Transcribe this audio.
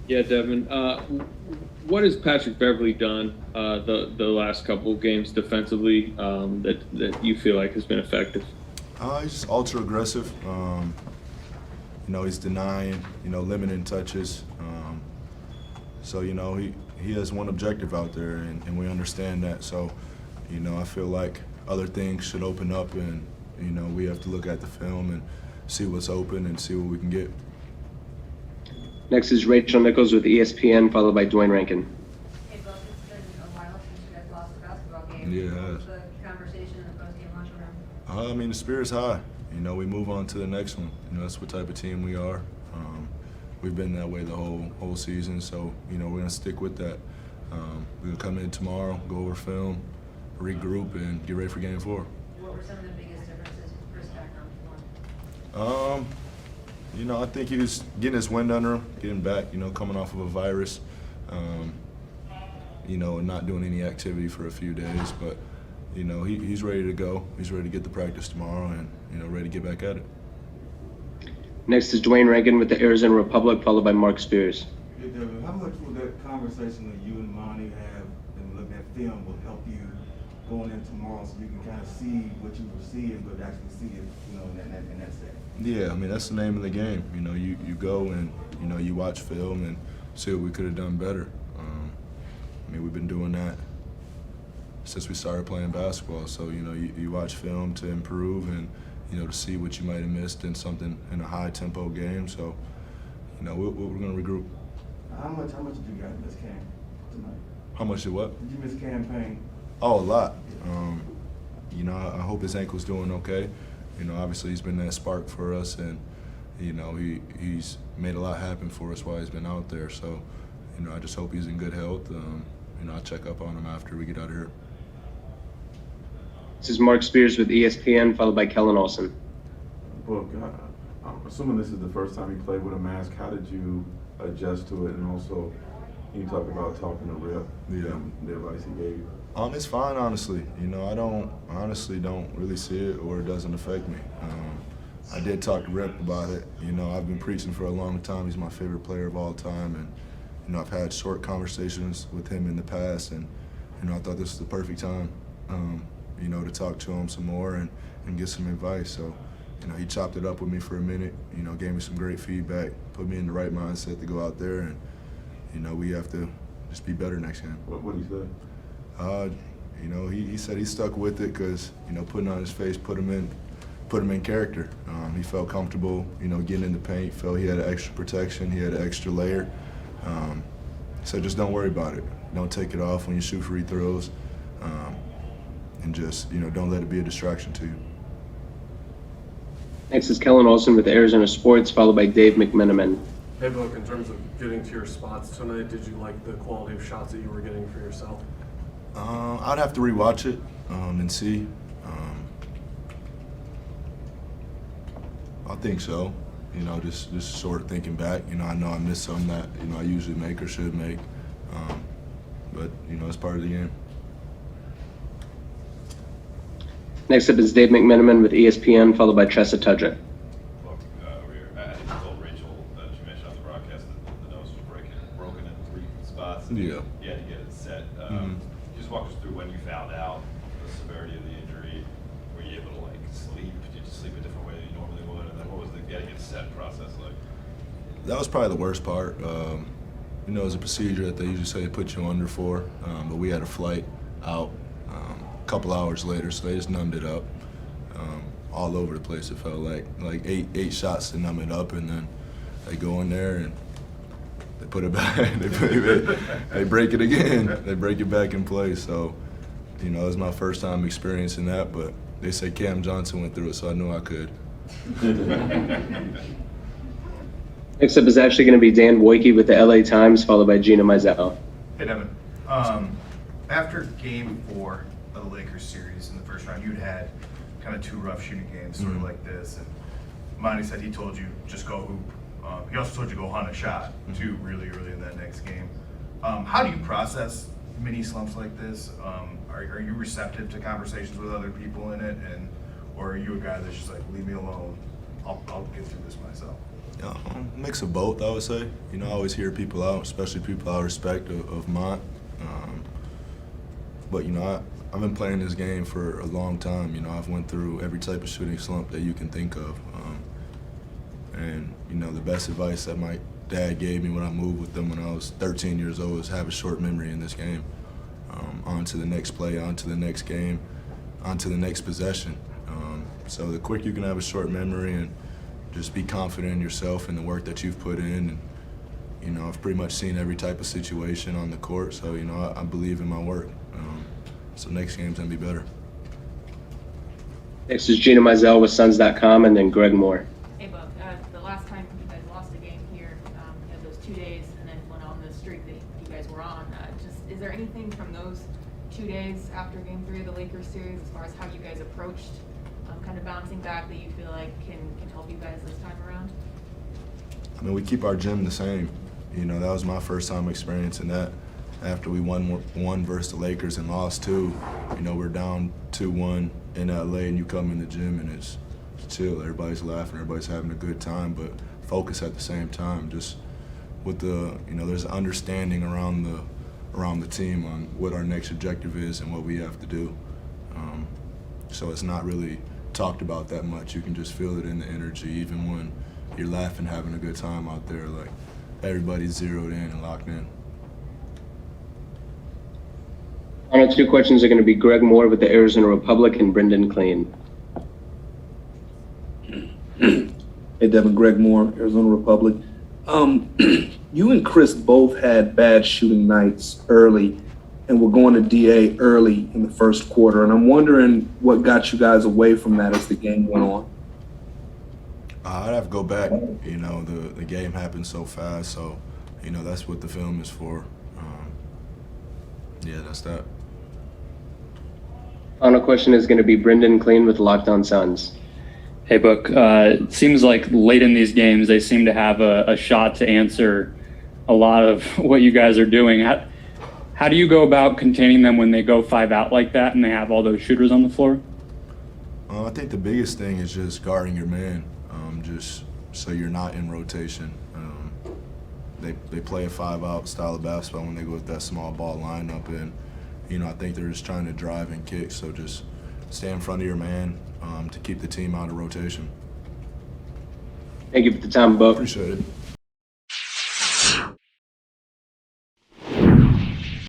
Yeah, Devin. What has Patrick Beverly done the last couple of games defensively that you feel like has been effective? He's just ultra aggressive. He's denying, limiting touches. So, he has one objective out there, and we understand that. So, I feel like other things should open up, and, we have to look at the film and see what's open and see what we can get. Next is Rachel Nichols with ESPN, followed by Dwayne Rankin. Hey, Bill, it's been a while since you guys lost a basketball game. Yeah. What was the conversation in the post-game lunchroom? The spirit's high. We move on to the next one. That's what type of team we are. We've been that way the whole season, so we're gonna stick with that. We're gonna come in tomorrow, go over film, regroup, and get ready for Game 4. What were some of the biggest differences from first back on form? I think he was getting his wind under him, getting back. Coming off of a virus. And not doing any activity for a few days, but he's ready to go. He's ready to get the practice tomorrow, and ready to get back at it. Next is Dwayne Rankin with the Arizona Republic, followed by Mark Spears. Hey, Devin, how much will that conversation that you and Monty have and looking at film will help you going in tomorrow, so you can kind of see what you were seeing, but actually see it, in that setting? Yeah, that's the name of the game. You go and you watch film and see what we could have done better. We've been doing that since we started playing basketball. So you watch film to improve and to see what you might have missed in a high tempo game. So we're gonna regroup. How much did you guys miss Cam tonight? How much did what? Did you miss campaign? Oh, a lot. I hope his ankle's doing okay. Obviously he's been that spark for us, and he's made a lot happen for us while he's been out there. So I just hope he's in good health. I'll check up on him after we get out of here. This is Mark Spears with ESPN, followed by Kellen Olson. Book, I'm assuming this is the first time you played with a mask. How did you adjust to it? And also, you talk about talking to Rip, and the advice he gave you. It's fine, honestly. I honestly don't really see it, or it doesn't affect me. I did talk to Rip about it. I've been preaching for a long time. He's my favorite player of all time, and I've had short conversations with him in the past, and I thought this was the perfect time, to talk to him some more and get some advice. So, he chopped it up with me for a minute. Gave me some great feedback, put me in the right mindset to go out there, and we have to just be better next game. What did he say? He said he stuck with it because putting on his face put him in character. He felt comfortable, getting in the paint. Felt he had an extra protection. He had an extra layer. He said just don't worry about it. Don't take it off when you shoot free throws, and just don't let it be a distraction to you. Next is Kellen Olson with Arizona Sports, followed by Dave McMenamin. Hey, Book, in terms of getting to your spots tonight, did you like the quality of shots that you were getting for yourself? I'd have to rewatch it and see. I think so. Just sort of thinking back. I know I missed some that I usually make or should make, but it's part of the game. Next up is Dave McMenamin with ESPN, followed by Tressa Tudrick. Look, I think you told Rachel that you mentioned on the broadcast that the nose was broken in 3 spots. Yeah. You had to get it set. Just walk us through when you found out the severity of the injury. Were you able to sleep? Did you sleep a different way than you normally would? And then what was the getting it set process like? That was probably the worst part. It's a procedure that they usually say they put you under for, but we had a flight out a couple hours later, so they just numbed it up. All over the place, it felt like eight shots to numb it up, and then they go in there and they put it back. They break it again. They break it back in place. So, it was my first time experiencing that, but they say Cam Johnson went through it, so I knew I could. Next up is actually going to be Dan Wojcicki with the LA Times, followed by Gina Mizell. Hey, Devin. After Game 4 of the Lakers series in the first round, you'd had kind of 2 rough shooting games, sort of like this. And Monty said he told you just go hoop. He also told you go hunt a shot, too, really early in that next game. How do you process mini slumps like this? Are you receptive to conversations with other people in it, or are you a guy that's just like, leave me alone, I'll get through this myself? Mix of both, I would say. You know, I always hear people out, especially people I respect of Mont. But, you know, I've been playing this game for a long time. You know, I've went through every type of shooting slump that you can think of. And, you know, the best advice that my dad gave me when I moved with them when I was 13 years old is have a short memory in this game. On to the next play, on to the next game, on to the next possession. So the quicker you can have a short memory and just be confident in yourself and the work that you've put in. And, you know, I've pretty much seen every type of situation on the court, so, you know, I believe in my work. So next game's going to be better. Next is Gina Mizell with Suns.com, and then Greg Moore. Hey, Buck, the last time you guys lost a game here, you had those 2 days and then went on the streak that you guys were on. Is there anything from those 2 days after Game 3 of the Lakers series as far as how you guys approached kind of bouncing back that you feel like can help you guys this time around? I mean, we keep our gym the same. You know, that was my first time experiencing that. After we won one versus the Lakers and lost 2, you know, we're down 2-1 in LA, and you come in the gym and it's chill. Everybody's laughing, everybody's having a good time, but focus at the same time. Just with the, you know, there's an understanding around the team on what our next objective is and what we have to do. So it's not really talked about that much. You can just feel it in the energy, even when you're laughing, having a good time out there. Like, everybody's zeroed in and locked in. Final 2 questions are going to be Greg Moore with the Arizona Republic and Brendan Clean. Hey, Devin, Greg Moore, Arizona Republic. You and Chris both had bad shooting nights early and were going to DA early in the first quarter. And I'm wondering what got you guys away from that as the game went on. I'd have to go back. You know, the game happened so fast, so, you know, that's what the film is for. Yeah, that's that. Final question is going to be Brendan Clean with Locked On Suns. Hey, Book. It seems like late in these games, they seem to have a shot to answer a lot of what you guys are doing. How do you go about containing them when they go 5 out like that and they have all those shooters on the floor? I think the biggest thing is just guarding your man, just so you're not in rotation. They play a 5-out style of basketball when they go with that small ball lineup, and, you know, I think they're just trying to drive and kick, so just stay in front of your man to keep the team out of rotation. Thank you for the time, Bo. Appreciate it.